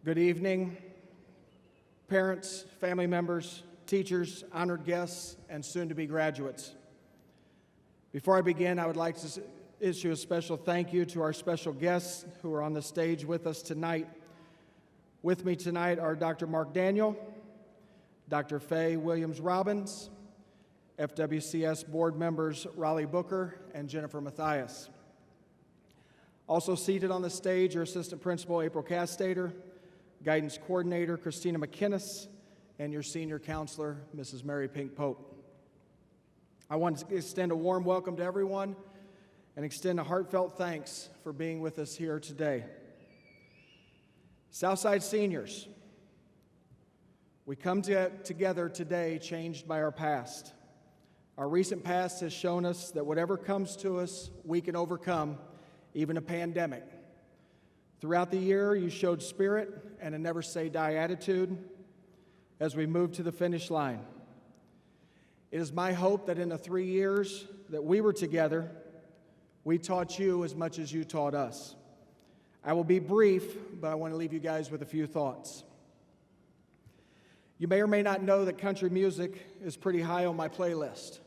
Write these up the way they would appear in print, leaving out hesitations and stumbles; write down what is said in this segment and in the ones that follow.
Good evening, parents, family members, teachers, honored guests, and soon-to-be graduates. Before I begin, I would like to issue a special thank you to our special guests who are on the stage with us tonight. With me tonight are Dr. Mark Daniel, Dr. Faye Williams-Robbins, FWCS board members Raleigh Booker and Jennifer Mathias. Also seated on the stage are Assistant Principal April Castater, Guidance Coordinator Christina McKinnis, and your Senior Counselor, Mrs. Mary Pink Pope. I want to extend a warm welcome to everyone and extend a heartfelt thanks for being with us here today. Southside seniors, we come together today changed by our past. Our recent past has shown us that whatever comes to us, we can overcome, even a pandemic. Throughout the year, you showed spirit and a never-say-die attitude as we moved to the finish line. It is my hope that in the 3 years that we were together, we taught you as much as you taught us. I will be brief, but I want to leave you guys with a few thoughts. You may or may not know that country music is pretty high on my playlist.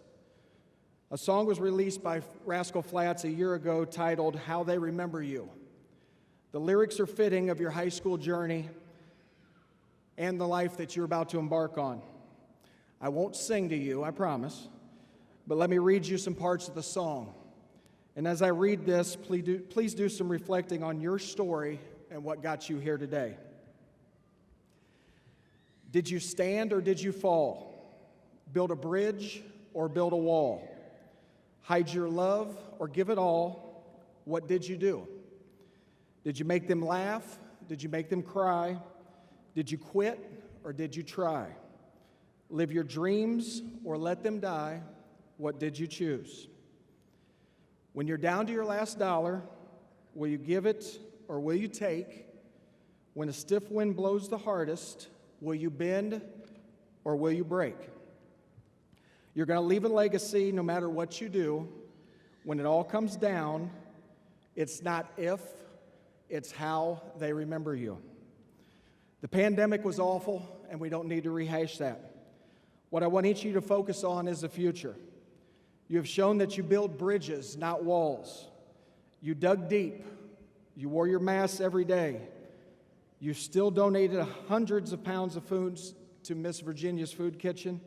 A song was released by Rascal Flatts a year ago titled "How They Remember You." The lyrics are fitting of your high school journey and the life that you're about to embark on. I won't sing to you, I promise, but let me read you some parts of the song. And as I read this, please do some reflecting on your story and what got you here today. Did you stand or did you fall? Build a bridge or build a wall? Hide your love or give it all? What did you do? Did you make them laugh? Did you make them cry? Did you quit or did you try? Live your dreams or let them die? What did you choose? When you're down to your last dollar, will you give it or will you take? When a stiff wind blows the hardest, will you bend or will you break? You're going to leave a legacy no matter what you do. When it all comes down, it's not if, it's how they remember you. The pandemic was awful, and we don't need to rehash that. What I want each of you to focus on is the future. You have shown that you build bridges, not walls. You dug deep. You wore your masks every day. You still donated hundreds of pounds of foods to Miss Virginia's Food Kitchen.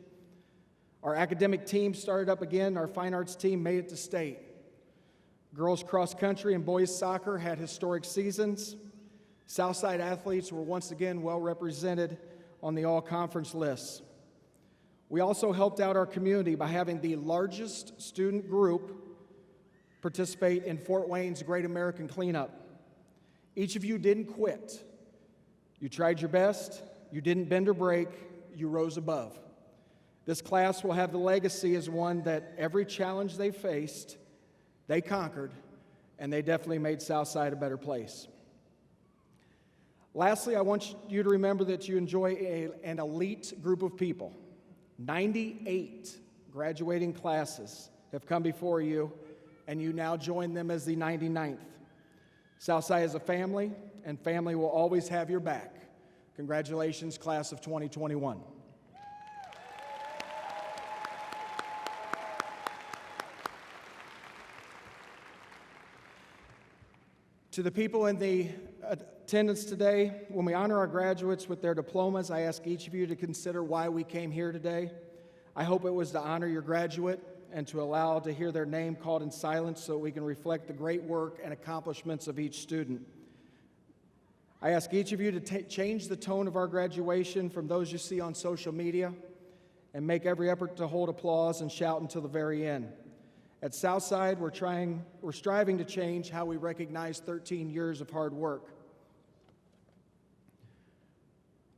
Our academic team started up again. Our fine arts team made it to state. Girls cross country and boys soccer had historic seasons. Southside athletes were once again well represented on the all-conference lists. We also helped out our community by having the largest student group participate in Fort Wayne's Great American Cleanup. Each of you didn't quit. You tried your best. You didn't bend or break. You rose above. This class will have the legacy as one that every challenge they faced, they conquered, and they definitely made Southside a better place. Lastly, I want you to remember that you enjoy an elite group of people. 98 graduating classes have come before you, and you now join them as the 99th. Southside is a family, and family will always have your back. Congratulations, class of 2021. To the people in the attendance today, when we honor our graduates with their diplomas, I ask each of you to consider why we came here today. I hope it was to honor your graduate and to allow to hear their name called in silence so we can reflect the great work and accomplishments of each student. I ask each of you to change the tone of our graduation from those you see on social media and make every effort to hold applause and shout until the very end. At Southside, we're striving to change how we recognize 13 years of hard work.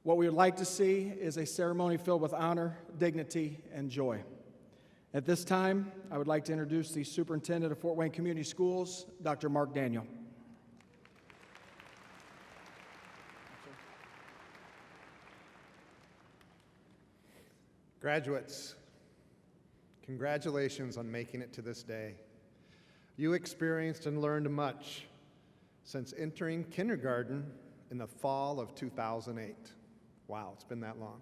What we would like to see is a ceremony filled with honor, dignity, and joy. At this time, I would like to introduce the Superintendent of Fort Wayne Community Schools, Dr. Mark Daniel. Graduates, congratulations on making it to this day. You experienced and learned much since entering kindergarten in the fall of 2008. Wow, it's been that long.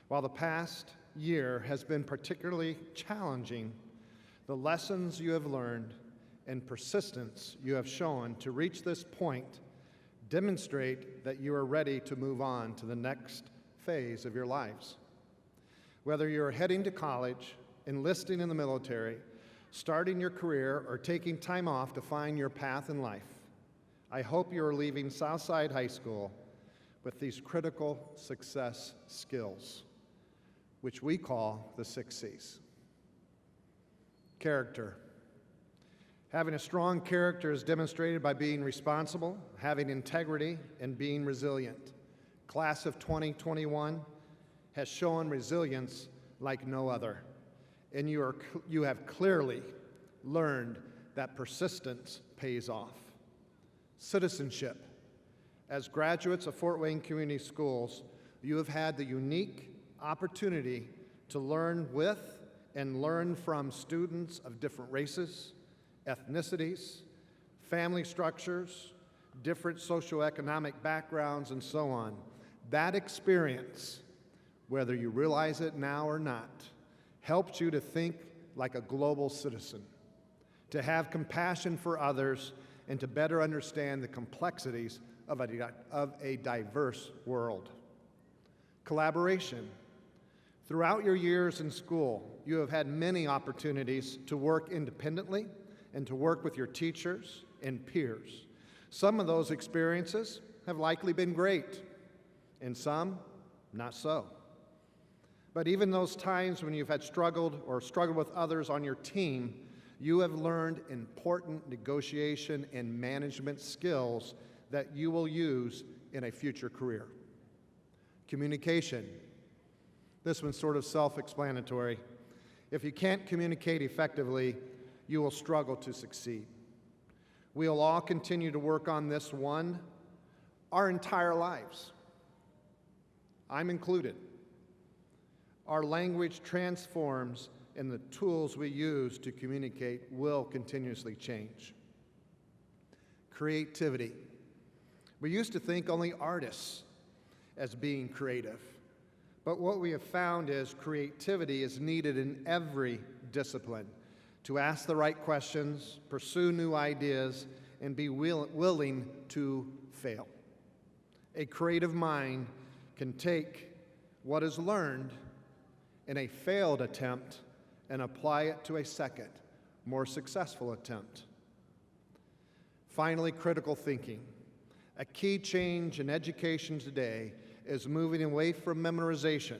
While the past year has been particularly challenging, the lessons you have learned and persistence you have shown to reach this point demonstrate that you are ready to move on to the next phase of your lives. Whether you're heading to college, enlisting in the military, starting your career, or taking time off to find your path in life, I hope you are leaving Southside High School with these critical success skills, which we call the 6 C's. Character. Having a strong character is demonstrated by being responsible, having integrity, and being resilient. Class of 2021 has shown resilience like no other, and you have clearly learned that persistence pays off. Citizenship. As graduates of Fort Wayne Community Schools, you have had the unique opportunity to learn with and learn from students of different races, ethnicities, family structures, different socioeconomic backgrounds, and so on. That experience, whether you realize it now or not, helps you to think like a global citizen, to have compassion for others, and to better understand the complexities of a diverse world. Collaboration. Throughout your years in school, you have had many opportunities to work independently and to work with your teachers and peers. Some of those experiences have likely been great, and some not so. But even those times when you've had struggled with others on your team, you have learned important negotiation and management skills that you will use in a future career. Communication. This one's sort of self-explanatory. If you can't communicate effectively, you will struggle to succeed. We'll all continue to work on this one our entire lives. I'm included. Our language transforms, and the tools we use to communicate will continuously change. Creativity. We used to think only artists as being creative, but what we have found is creativity is needed in every discipline to ask the right questions, pursue new ideas, and be willing to fail. A creative mind can take what is learned in a failed attempt and apply it to a second, more successful attempt. Finally, critical thinking. A key change in education today is moving away from memorization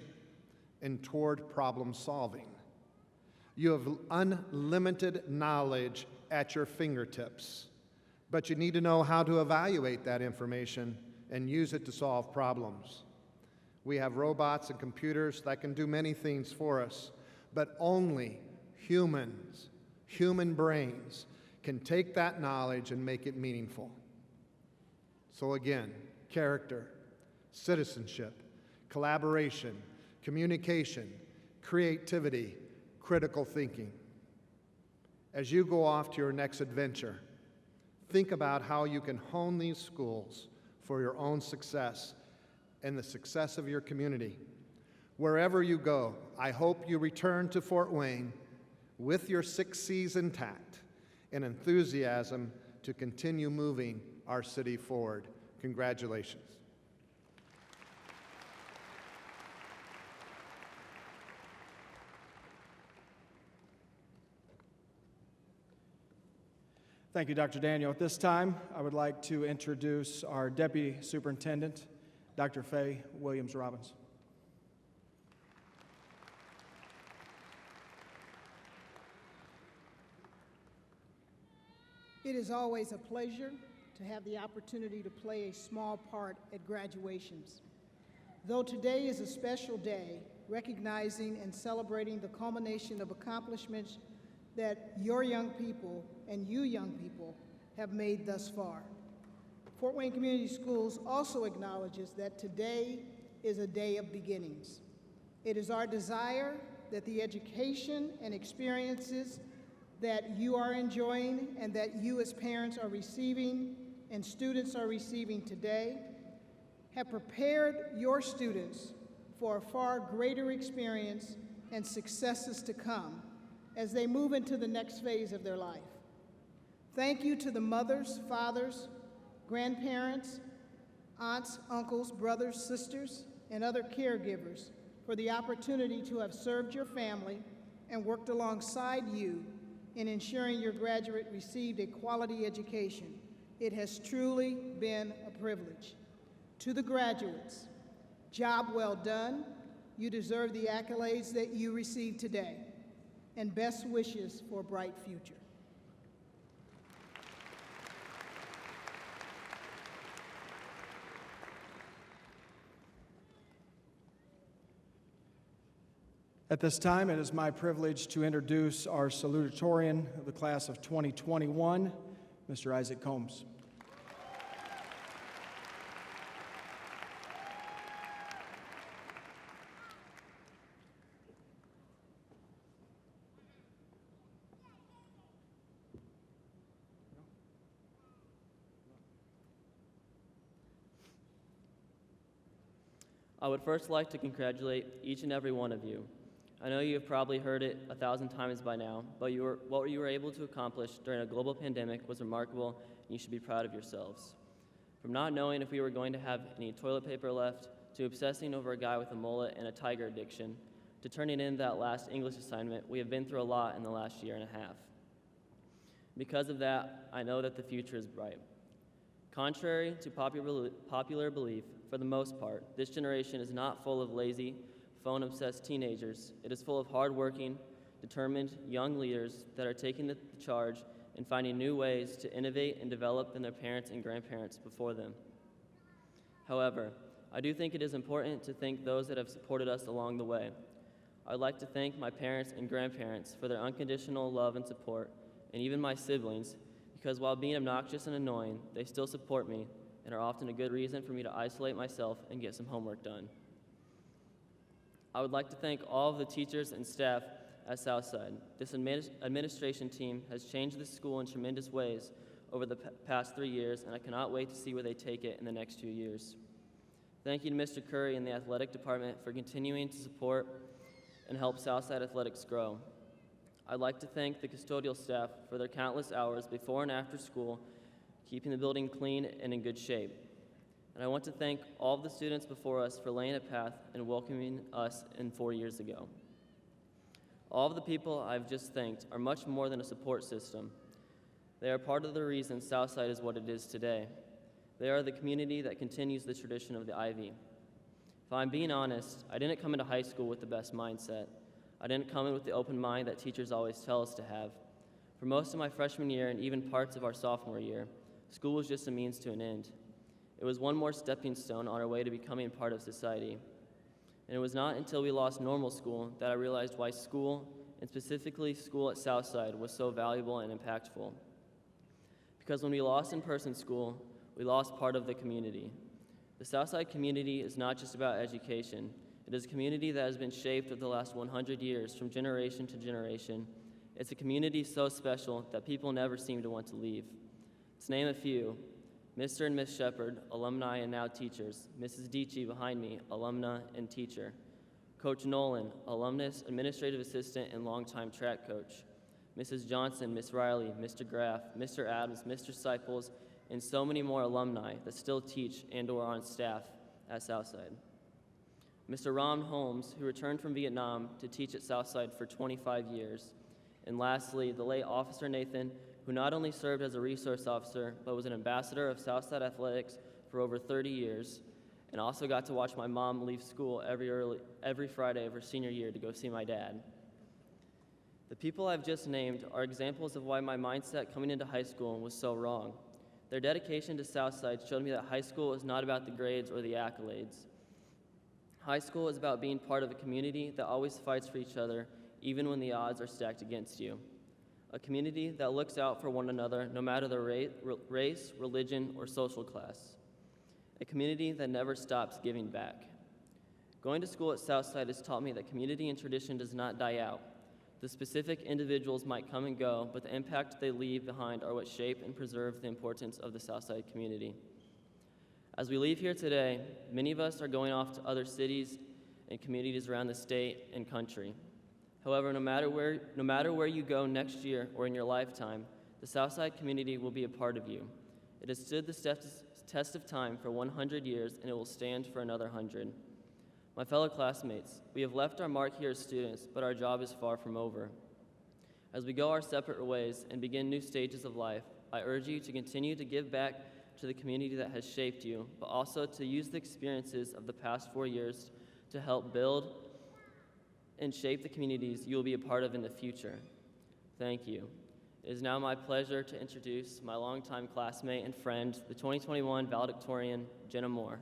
and toward problem solving. You have unlimited knowledge at your fingertips, but you need to know how to evaluate that information and use it to solve problems. We have robots and computers that can do many things for us, but only humans, human brains, can take that knowledge and make it meaningful. So again, character, citizenship, collaboration, communication, creativity, critical thinking. As you go off to your next adventure, think about how you can hone these skills for your own success and the success of your community. Wherever you go, I hope you return to Fort Wayne with your 6 C's intact and enthusiasm to continue moving our city forward. Congratulations. Thank you, Dr. Daniel. At this time, I would like to introduce our Deputy Superintendent, Dr. Faye Williams-Robbins. It is always a pleasure to have the opportunity to play a small part at graduations. Though today is a special day, recognizing and celebrating the culmination of accomplishments that your young people and you young people have made thus far. Fort Wayne Community Schools also acknowledges that today is a day of beginnings. It is our desire that the education and experiences that you are enjoying and that you as parents are receiving and students are receiving today have prepared your students for a far greater experience and successes to come as they move into the next phase of their life. Thank you to the mothers, fathers, grandparents, aunts, uncles, brothers, sisters, and other caregivers for the opportunity to have served your family and worked alongside you in ensuring your graduate received a quality education. It has truly been a privilege. To the graduates, job well done. You deserve the accolades that you received today, and best wishes for a bright future. At this time, it is my privilege to introduce our salutatorian of the class of 2021, Mr. Isaac Combs. I would first like to congratulate each and every one of you. I know you have probably heard it 1,000 times by now, but what you were able to accomplish during a global pandemic was remarkable, and you should be proud of yourselves. From not knowing if we were going to have any toilet paper left, to obsessing over a guy with a mullet and a tiger addiction, to turning in that last English assignment, we have been through a lot in the last year and a half. Because of that, I know that the future is bright. Contrary to popular belief, for the most part, this generation is not full of lazy, phone-obsessed teenagers. It is full of hardworking, determined young leaders that are taking the charge and finding new ways to innovate and develop than their parents and grandparents before them. However, I do think it is important to thank those that have supported us along the way. I'd like to thank my parents and grandparents for their unconditional love and support, and even my siblings, because while being obnoxious and annoying, they still support me and are often a good reason for me to isolate myself and get some homework done. I would like to thank all of the teachers and staff at Southside. This administration team has changed this school in tremendous ways over the past 3 years, and I cannot wait to see where they take it in the next few years. Thank you to Mr. Curry and the athletic department for continuing to support and help Southside athletics grow. I'd like to thank the custodial staff for their countless hours before and after school, keeping the building clean and in good shape. And I want to thank all of the students before us for laying a path and welcoming us in 4 years ago. All of the people I've just thanked are much more than a support system. They are part of the reason Southside is what it is today. They are the community that continues the tradition of the Ivy. If I'm being honest, I didn't come into high school with the best mindset. I didn't come in with the open mind that teachers always tell us to have. For most of my freshman year and even parts of our sophomore year, school was just a means to an end. It was one more stepping stone on our way to becoming part of society. And it was not until we lost normal school that I realized why school, and specifically school at Southside, was so valuable and impactful. Because when we lost in-person school, we lost part of the community. The Southside community is not just about education. It is a community that has been shaped over the last 100 years from generation to generation. It's a community so special that people never seem to want to leave. To name a few: Mr. and Miss Shepard, alumni and now teachers; Mrs. Dici behind me, alumna and teacher; Coach Nolan, alumnus, administrative assistant, and longtime track coach; Mrs. Johnson, Miss Riley, Mr. Graff, Mr. Adams, Mr. Seipels, and so many more alumni that still teach and or are on staff at Southside; Mr. Ron Holmes, who returned from Vietnam to teach at Southside for 25 years; and lastly, the late Officer Nathan, who not only served as a resource officer, but was an ambassador of Southside Athletics for over 30 years, and also got to watch my mom leave school every Friday of her senior year to go see my dad. The people I've just named are examples of why my mindset coming into high school was so wrong. Their dedication to Southside showed me that high school is not about the grades or the accolades. High school is about being part of a community that always fights for each other, even when the odds are stacked against you. A community that looks out for one another no matter their race, religion, or social class. A community that never stops giving back. Going to school at Southside has taught me that community and tradition does not die out. The specific individuals might come and go, but the impact they leave behind are what shape and preserve the importance of the Southside community. As we leave here today, many of us are going off to other cities and communities around the state and country. However, no matter where you go next year or in your lifetime, the Southside community will be a part of you. It has stood the test of time for 100 years, and it will stand for another 100. My fellow classmates, we have left our mark here as students, but our job is far from over. As we go our separate ways and begin new stages of life, I urge you to continue to give back to the community that has shaped you, but also to use the experiences of the past 4 years to help build and shape the communities you will be a part of in the future. Thank you. It is now my pleasure to introduce my longtime classmate and friend, the 2021 Valedictorian, Jenna Moore.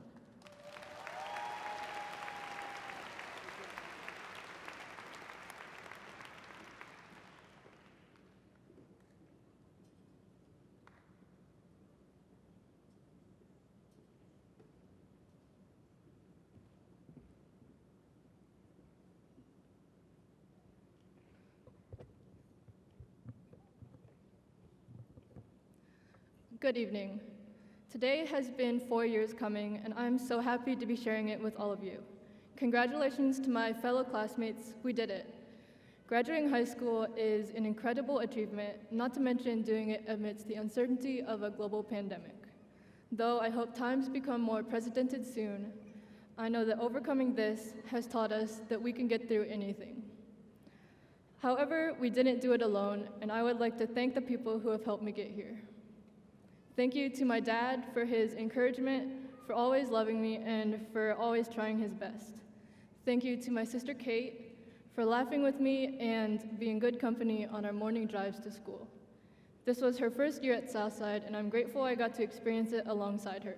Good evening. Today has been 4 years coming, and I'm so happy to be sharing it with all of you. Congratulations to my fellow classmates, we did it. Graduating high school is an incredible achievement, not to mention doing it amidst the uncertainty of a global pandemic. Though I hope times become more precedented soon, I know that overcoming this has taught us that we can get through anything. However, we didn't do it alone, and I would like to thank the people who have helped me get here. Thank you to my dad for his encouragement, for always loving me, and for always trying his best. Thank you to my sister Kate for laughing with me and being good company on our morning drives to school. This was her first year at Southside, and I'm grateful I got to experience it alongside her.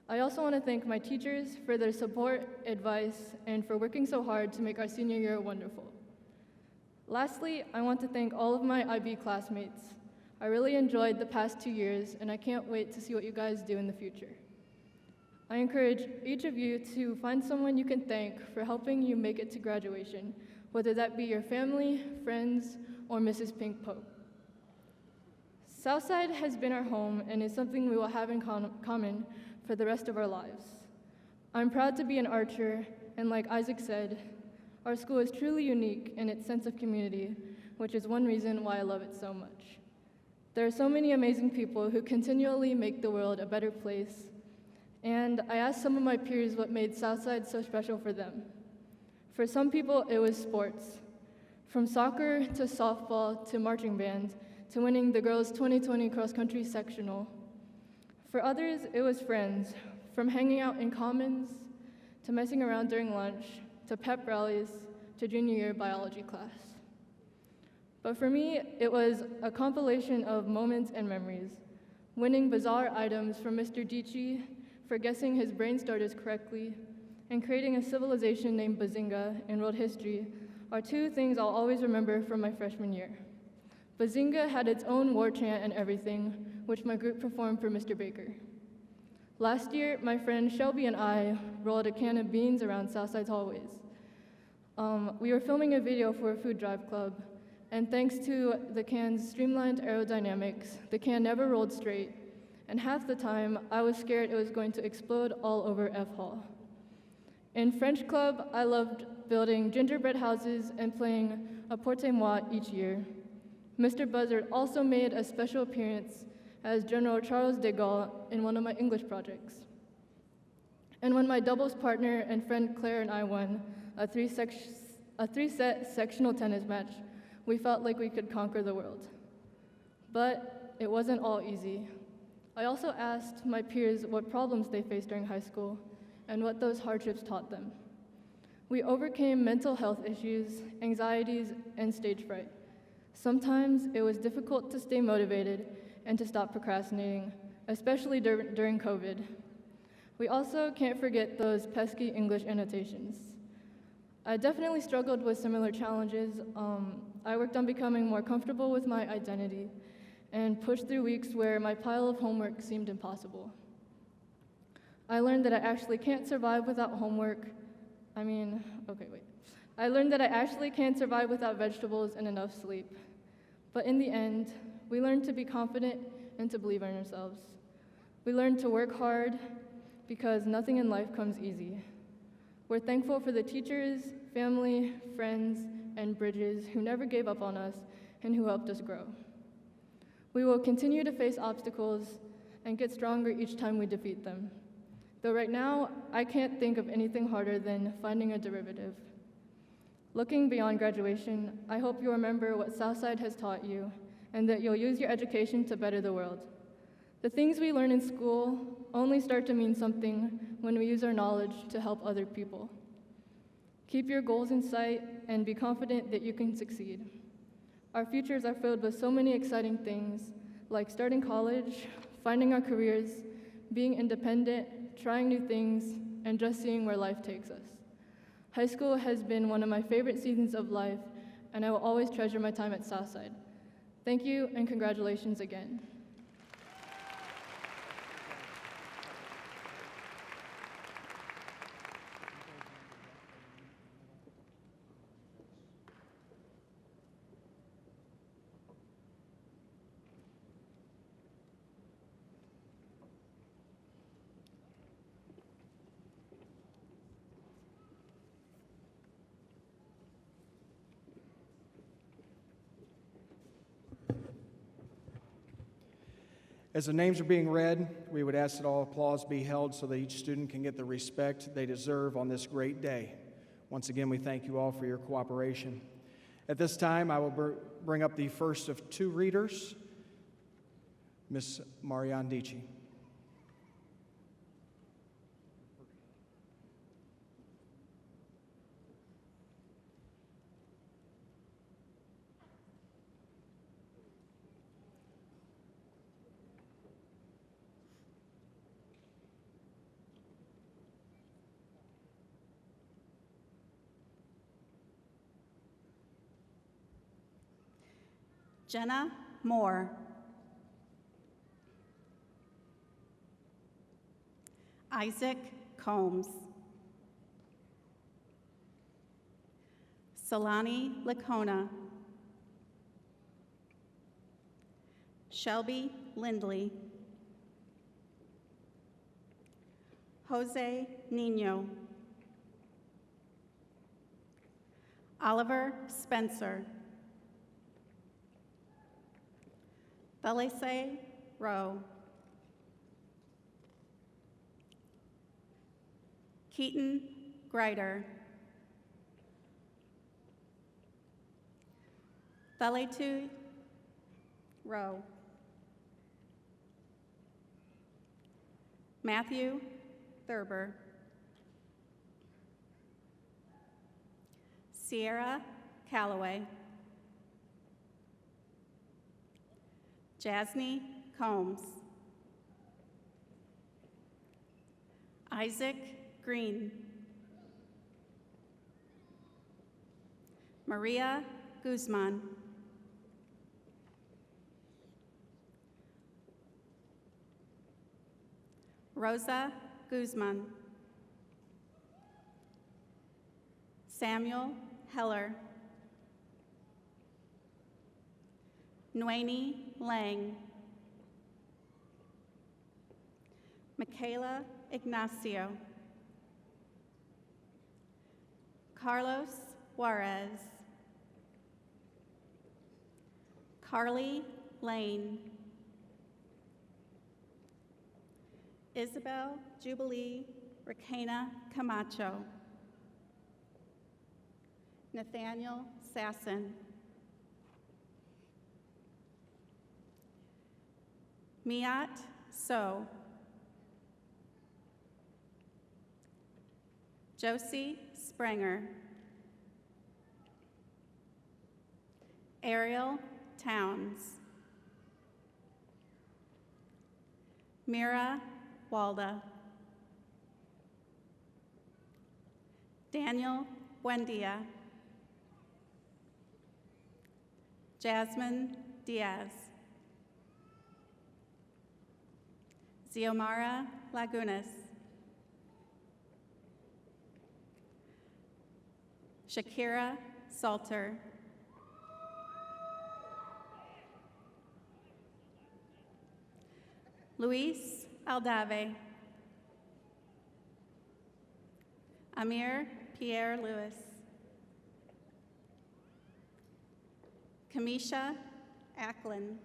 I also want to thank my teachers for their support, advice, and for working so hard to make our senior year wonderful. Lastly, I want to thank all of my IB classmates. I really enjoyed the past 2 years, and I can't wait to see what you guys do in the future. I encourage each of you to find someone you can thank for helping you make it to graduation, whether that be your family, friends, or Mrs. Pink Pope. Southside has been our home and is something we will have in common for the rest of our lives. I'm proud to be an Archer, and like Isaac said, our school is truly unique in its sense of community, which is one reason why I love it so much. There are so many amazing people who continually make the world a better place, and I asked some of my peers what made Southside so special for them. For some people, it was sports. From soccer to softball to marching band to winning the girls' 2020 cross-country sectional. For others, it was friends, from hanging out in commons to messing around during lunch to pep rallies to junior year biology class. But for me, it was a compilation of moments and memories. Winning bizarre items from Mr. Dici for guessing his brain starters correctly, and creating a civilization named Bazinga in world history are two things I'll always remember from my freshman year. Bazinga had its own war chant and everything, which my group performed for Mr. Baker. Last year, my friend Shelby and I rolled a can of beans around Southside's hallways. We were filming a video for a food drive club, and thanks to the can's streamlined aerodynamics, the can never rolled straight, and half the time, I was scared it was going to explode all over F Hall. In French club, I loved building gingerbread houses and playing a porte-moi each year. Mr. Buzzard also made a special appearance as General Charles de Gaulle in one of my English projects. And when my doubles partner and friend Claire and I won a three-set sectional tennis match, we felt like we could conquer the world. But it wasn't all easy. I also asked my peers what problems they faced during high school and what those hardships taught them. We overcame mental health issues, anxieties, and stage fright. Sometimes it was difficult to stay motivated and to stop procrastinating, especially during COVID. We also can't forget those pesky English annotations. I definitely struggled with similar challenges. I worked on becoming more comfortable with my identity and pushed through weeks where my pile of homework seemed impossible. I learned that I actually can't survive without homework. I I learned that I actually can't survive without vegetables and enough sleep. But in the end, we learned to be confident and to believe in ourselves. We learned to work hard because nothing in life comes easy. We're thankful for the teachers, family, friends, and bridges who never gave up on us and who helped us grow. We will continue to face obstacles and get stronger each time we defeat them. Though right now, I can't think of anything harder than finding a derivative. Looking beyond graduation, I hope you remember what Southside has taught you and that you'll use your education to better the world. The things we learn in school only start to mean something when we use our knowledge to help other people. Keep your goals in sight and be confident that you can succeed. Our futures are filled with so many exciting things, like starting college, finding our careers, being independent, trying new things, and just seeing where life takes us. High school has been one of my favorite seasons of life, and I will always treasure my time at Southside. Thank you, and congratulations again. As the names are being read, we would ask that all applause be held so that each student can get the respect they deserve on this great day. Once again, we thank you all for your cooperation. At this time, I will bring up the first of two readers, Ms. Marianne Dici. Jenna Moore. Isaac Combs. Solani Lacona. Shelby Lindley. Jose Nino. Oliver Spencer. Thalese Rowe. Keaton Greider. Thaletu Rowe. Matthew Thurber. Sierra Calloway. Jasney Combs. Isaac Green. Maria Guzman. Rosa Guzman. Samuel Heller. Noemi Lang. Michaela Ignacio. Carlos Juarez. Carly Lane. Isabel Jubilee Rakena Camacho. Nathaniel Sasson. Miat So. Josie Sprenger. Ariel Towns. Mira Walda. Daniel Buendia. Jasmine Diaz. Xiomara Lagunas. Shakira Salter. Luis Aldave. Amir Pierre Lewis. Kamisha Ackland.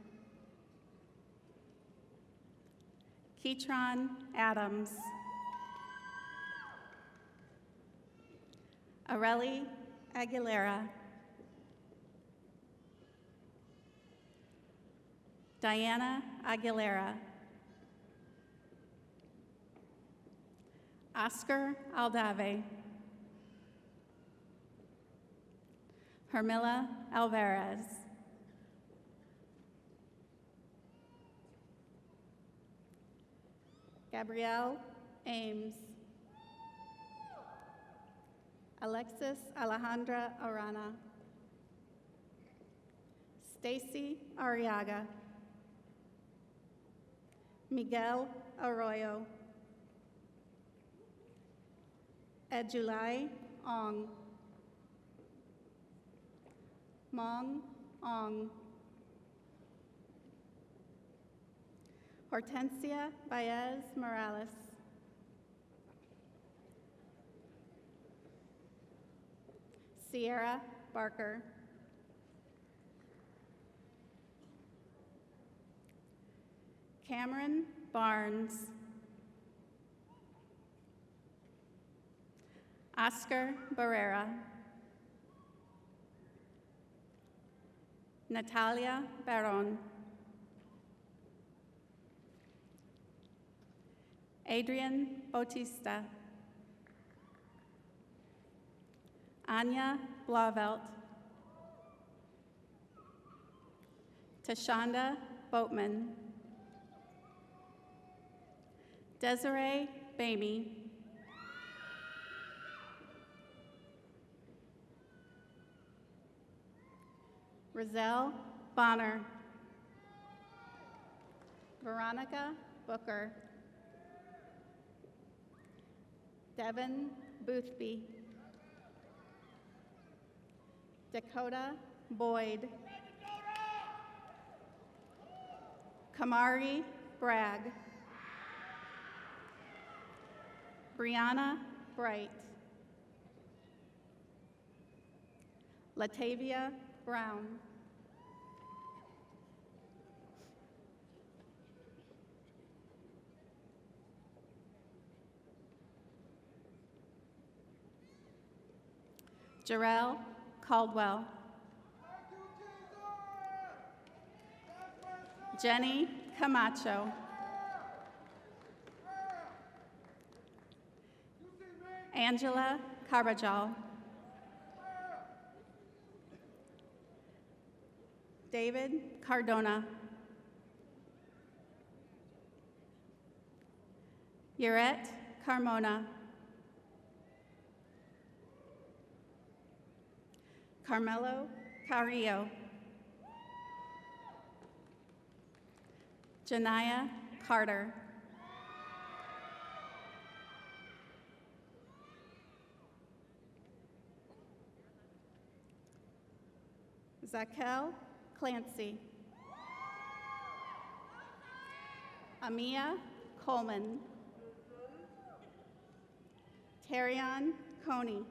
Ketron Adams. Areli Aguilera. Diana Aguilera. Oscar Aldave. Hermila Alvarez. Gabrielle Ames. Alexis Alejandra Arana. Stacy Arriaga. Miguel Arroyo. Edulai Ong. Mong Ong. Hortensia Baez Morales. Sierra Barker. Cameron Barnes. Oscar Barrera. Natalia Baron. Adrian Bautista. Anya Blavelt. Tashonda Boatman. Desiree Bamey. Roselle Bonner. Veronica Booker. Devin Boothby. Dakota Boyd. Kamari Bragg. Brianna Bright. Latavia Brown. Jarrell Caldwell. Jenny Camacho. Angela Carbajal. David Cardona. Yurette Carmona. Carmelo Carrillo. Janaya Carter. Zakel Clancy. Amia Coleman. Terrion Coney.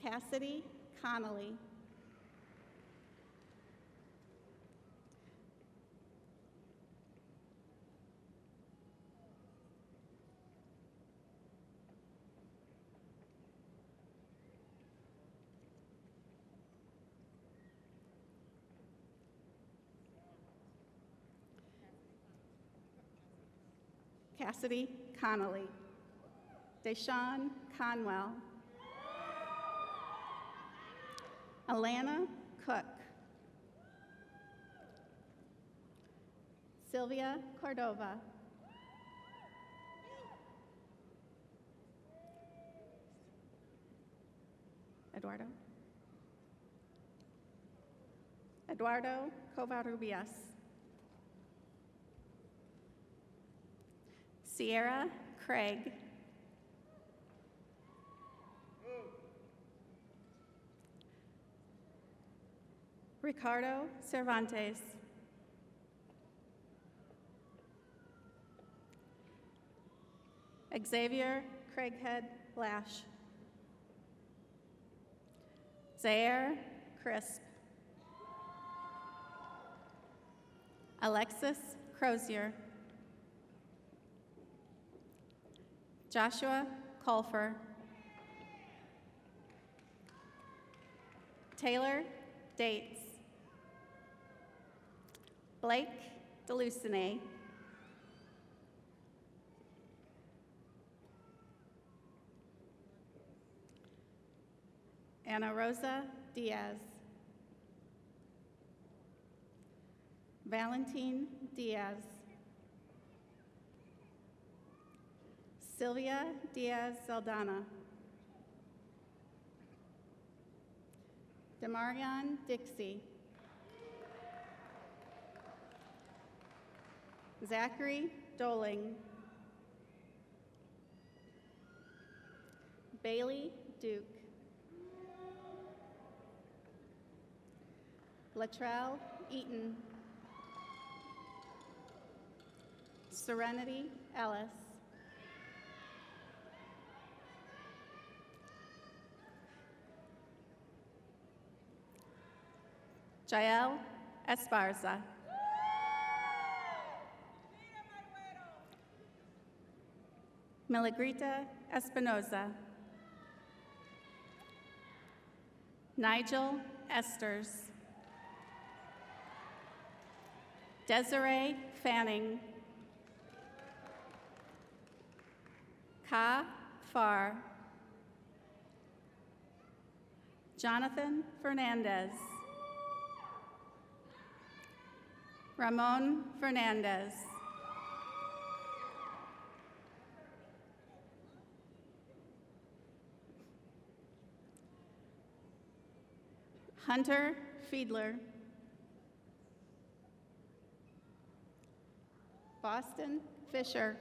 Cassidy Connolly. Cassidy Connolly. Deshawn Conwell. Alana Cook. Sylvia Cordova. Eduardo Covarrubias. Sierra Craig. Ricardo Cervantes. Xavier Craighead Lash. Zaire Crisp. Alexis Crozier. Joshua Colfer. Taylor Dates. Blake DeLucine. Ana Rosa Diaz. Valentin Diaz. Sylvia Diaz Saldana. Demarion Dixie. Zachary Doling. Bailey Duke. Latrell Eaton. Serenity Ellis. Jael Esparza. Miligrita Espinoza. Nigel Esters. Desiree Fanning. Ka Far. Jonathan Fernandez. Ramon Fernandez. Hunter Fiedler. Boston Fisher.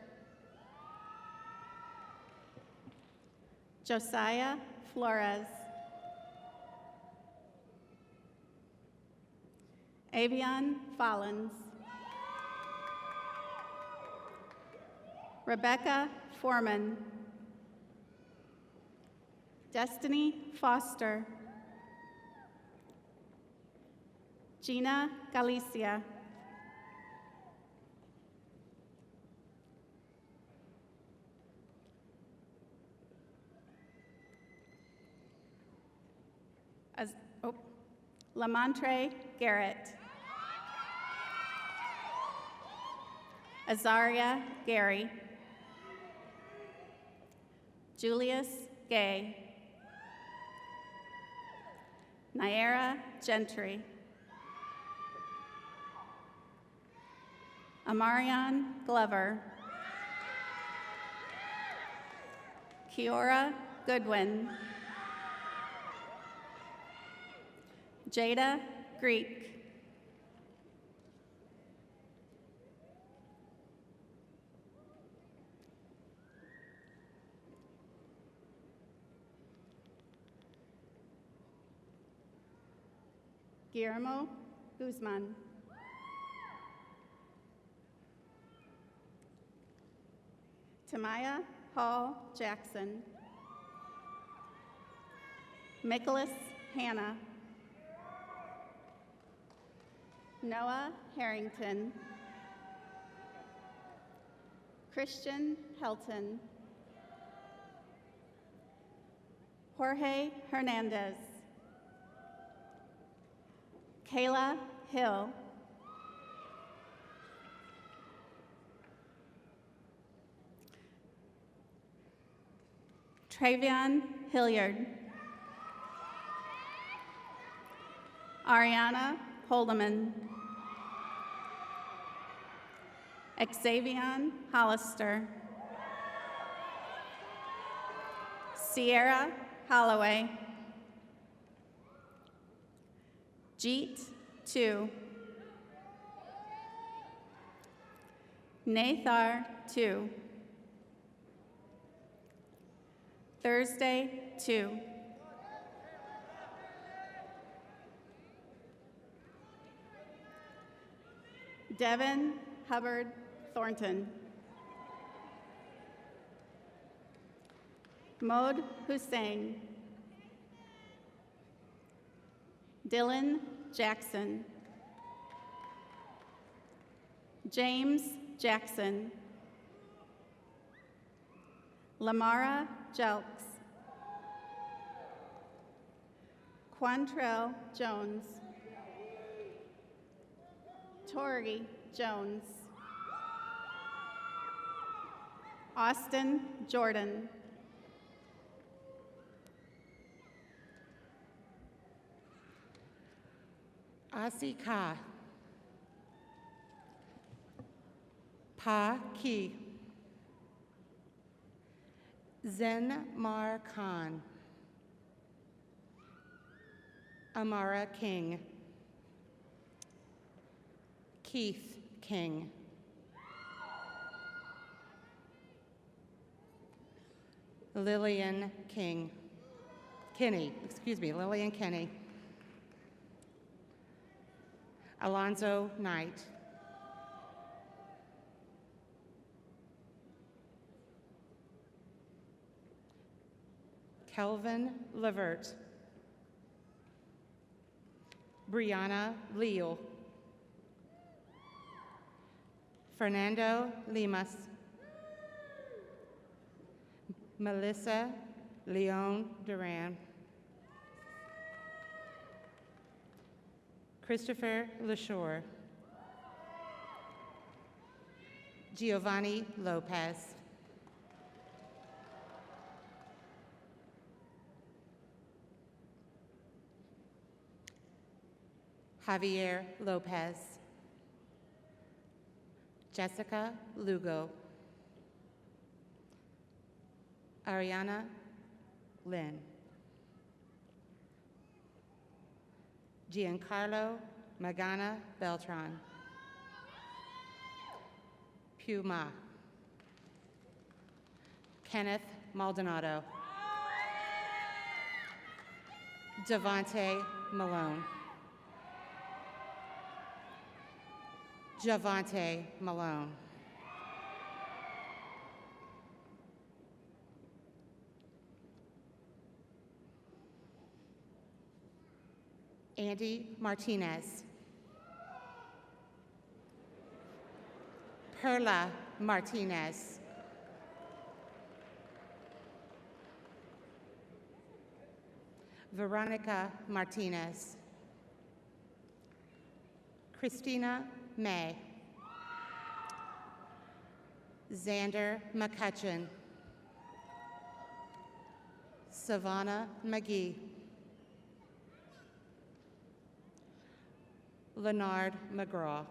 Josiah Flores. Avion Follins. Rebecca Foreman. Destiny Foster. Gina Galicia. Lamontre Garrett. Azaria Gary. Julius Gay. Naira Gentry. Amarion Glover. Kiora Goodwin. Jada Greek. Guillermo Guzman. Tamaya Hall Jackson. Nicholas Hanna. Noah Harrington. Christian Helton. Jorge Hernandez. Kayla Hill. Travion Hilliard. Ariana Holdeman. Xavion Hollister. Sierra Holloway. Jeet 2. Nathar 2. Thursday 2. Devin Hubbard Thornton. Mohd Hussein. Dylan Jackson. James Jackson. Lamara Jelks. Quantrell Jones. Tori Jones. Austin Jordan. Asi Ka. Pa Ki. Zen Mar Khan. Amara King. Keith King. Lillian King. Lillian Kenny. Alonzo Knight. Kelvin Levert. Brianna Leal. Fernando Limas. Melissa Leon Duran. Christopher LaShore. Giovanni Lopez. Javier Lopez. Jessica Lugo. Ariana Lynn. Giancarlo Magana Beltran. Puma. Kenneth Maldonado. Devontae Malone. Javante Malone. Andy Martinez. Perla Martinez. Veronica Martinez. Christina May. Xander McCutcheon. Savannah McGee. Leonard McGraw.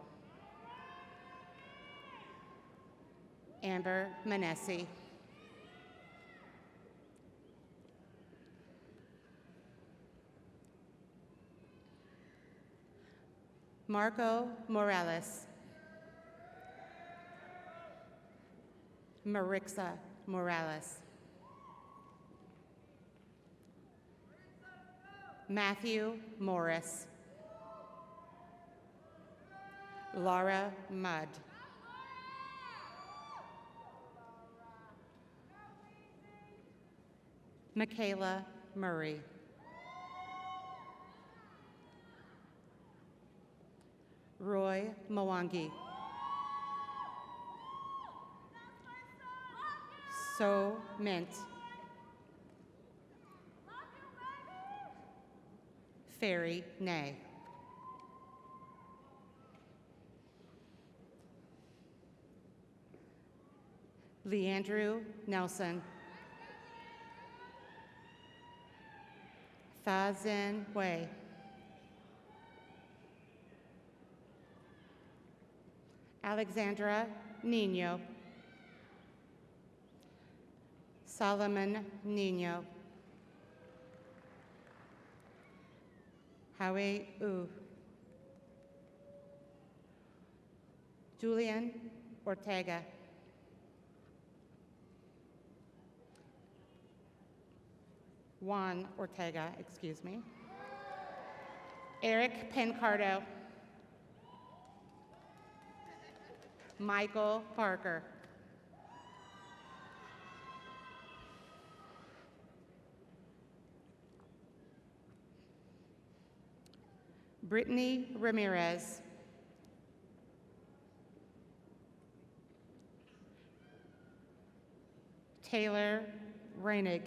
Amber Manessi. Marco Morales. Marixa Morales. Matthew Morris. Laura Mudd. Michaela Murray. Roy Mwangi. So Mint. Ferry Nay. Leandrew Nelson. Thazin Wei. Alexandra Nino. Solomon Nino. Howie U. Julian Ortega. Juan Ortega, excuse me. Eric Pencardo. Michael Parker. Brittany Ramirez. Taylor Reinig.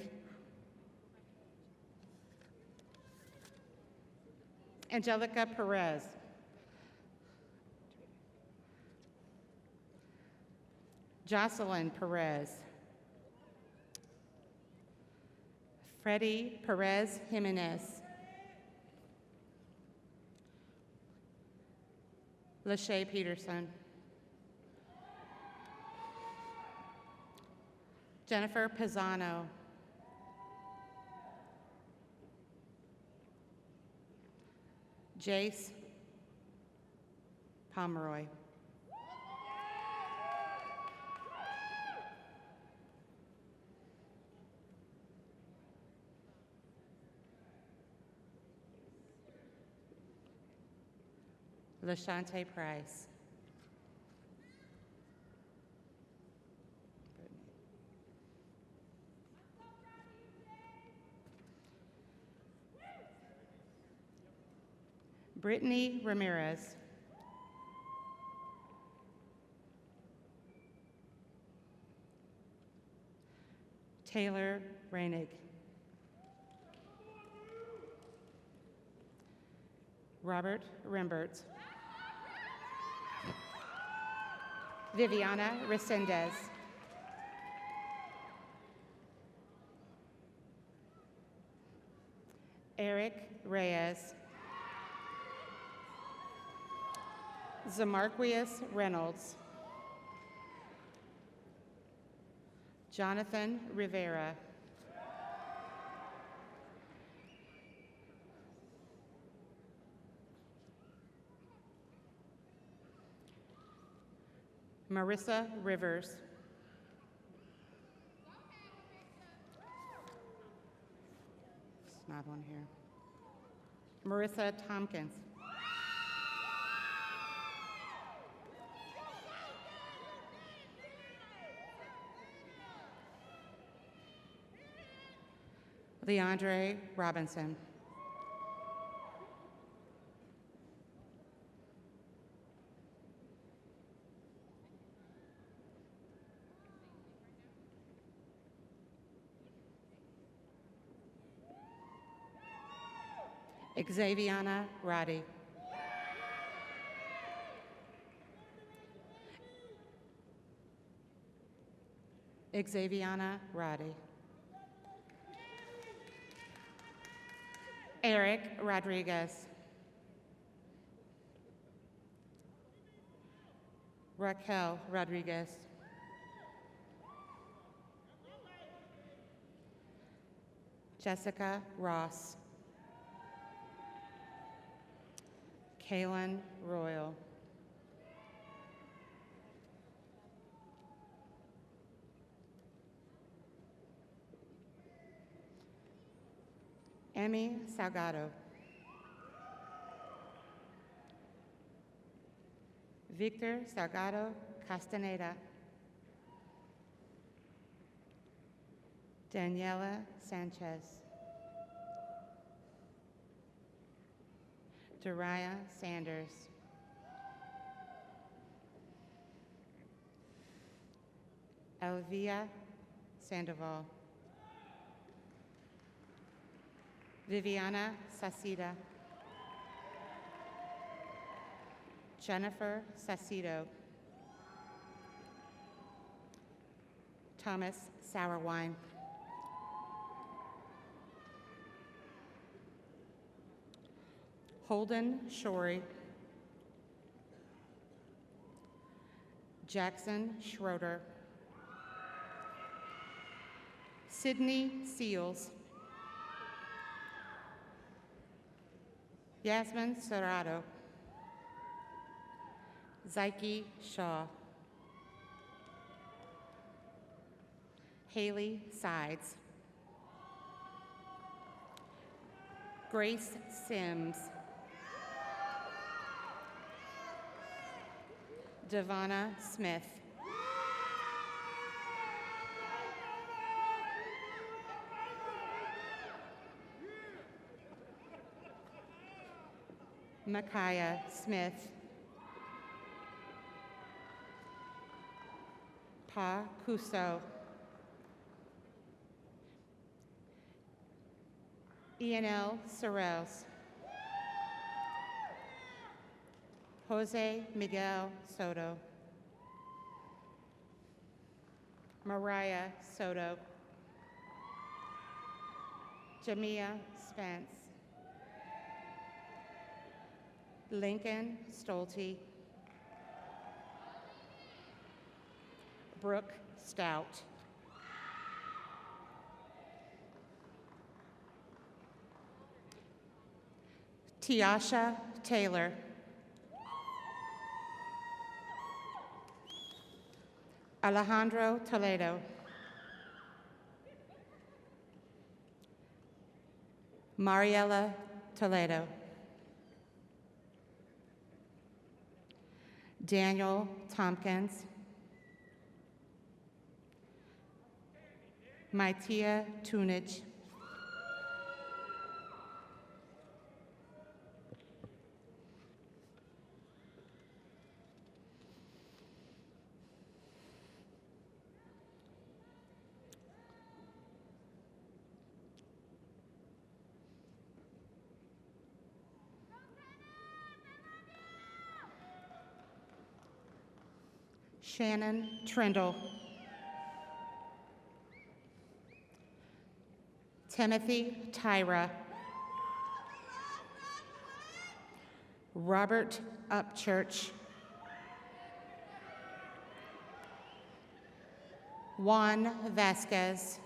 Angelica Perez. Jocelyn Perez. Freddie Perez Jimenez. Lachey Peterson. Jennifer Pisano. Jace Pomeroy. LaShante Price. Brittany Ramirez. Taylor Reinig. Robert Rembert. Viviana Resendez. Eric Reyes. Zamarquius Reynolds. Jonathan Rivera. Marissa Rivers. There's not one here. Marissa Tompkins. Leandre Robinson. Xaviana Roddy. Xaviana Roddy. Eric Rodriguez. Raquel Rodriguez. Jessica Ross. Kaylin Royal. Emmy Salgado. Victor Salgado Castaneda. Daniela Sanchez. Dariah Sanders. Elvia Sandoval. Viviana Sacida. Jennifer Sacido. Thomas Sourwine. Holden Shorey. Jackson Schroeder. Sydney Seals. Yasmin Serrato. Zyke Shaw. Haley Sides. Grace Sims. Devonna Smith. Micaiah Smith. Pa Cuso. Ianel Sorrells. Jose Miguel Soto. Mariah Soto. Jamia Spence. Lincoln Stolte. Brooke Stout. Tiasha Taylor. Alejandro Toledo. Mariela Toledo. Daniel Tompkins. Maitia Tunich. Shannon Trindle. Timothy Tyra. Robert Upchurch. Juan Vasquez.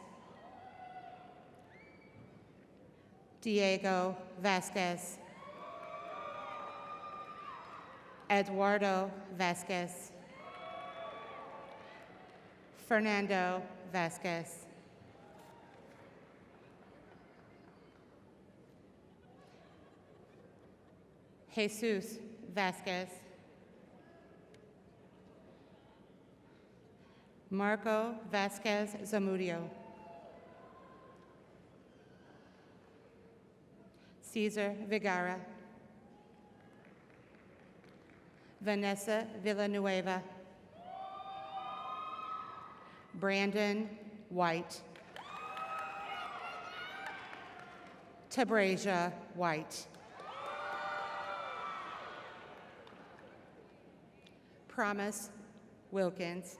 Diego Vasquez. Eduardo Vasquez. Fernando Vasquez. Jesus Vasquez. Marco Vasquez Zamudio. Cesar Vigara. Vanessa Villanueva. Brandon White. Tabrasia White. Promise Wilkins.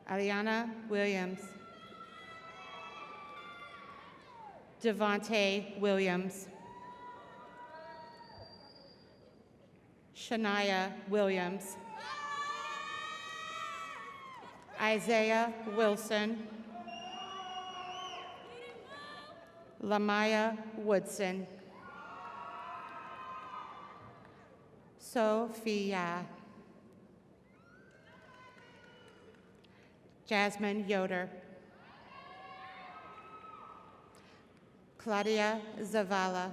Aliana Williams. Devontae Williams. Shania Williams. Isaiah Wilson. Lamaya Woodson. Sophia. Jasmine Yoder. Claudia Zavala.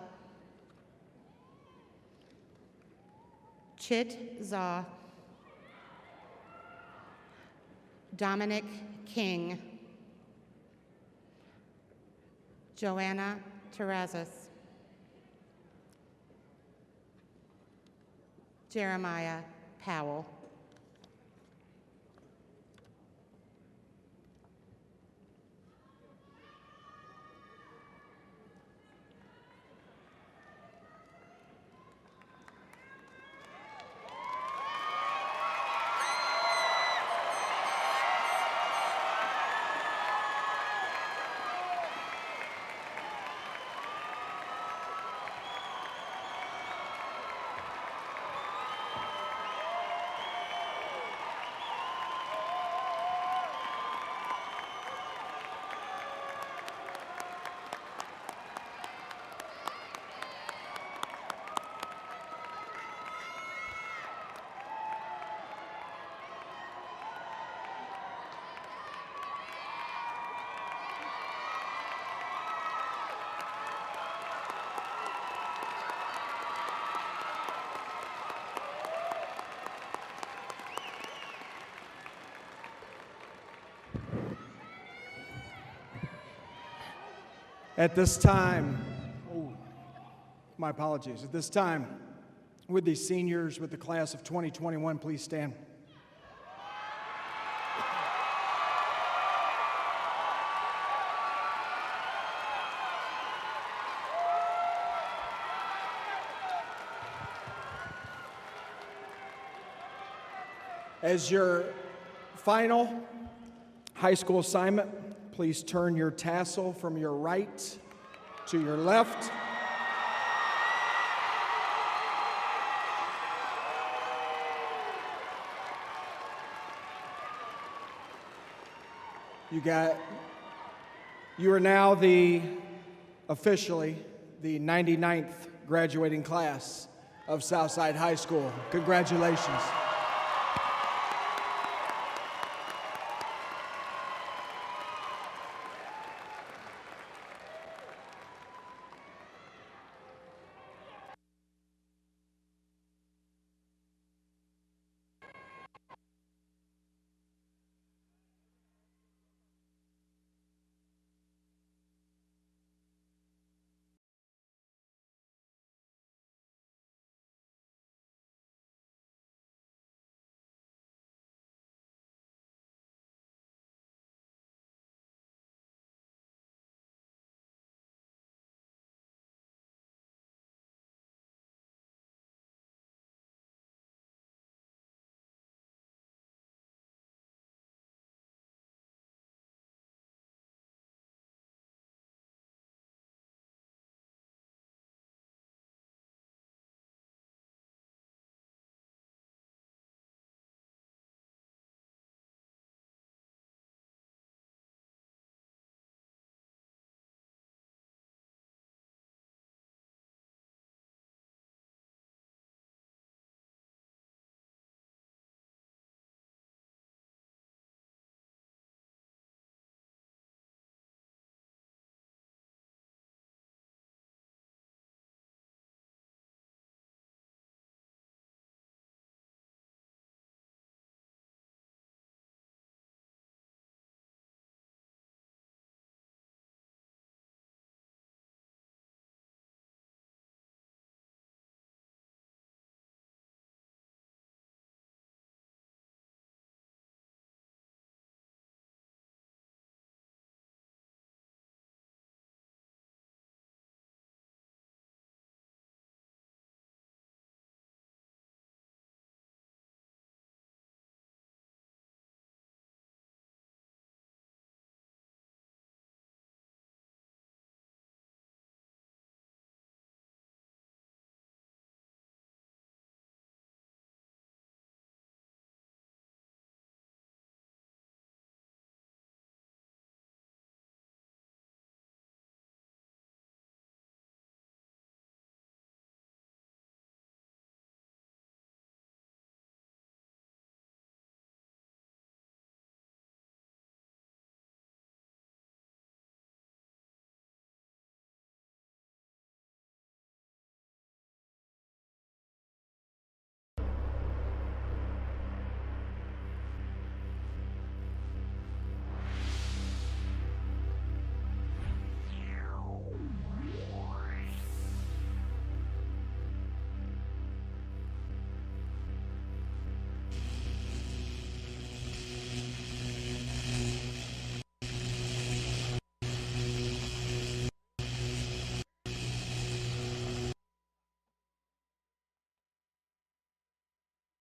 Chit Zaw. Dominic King. Joanna Terrazas. Jeremiah Powell. At this time, my apologies. At this time, would the seniors with the class of 2021 please stand? As your final high school assignment, please turn your tassel from your right to your left. You are now officially the 99th graduating class of Southside High School. Congratulations.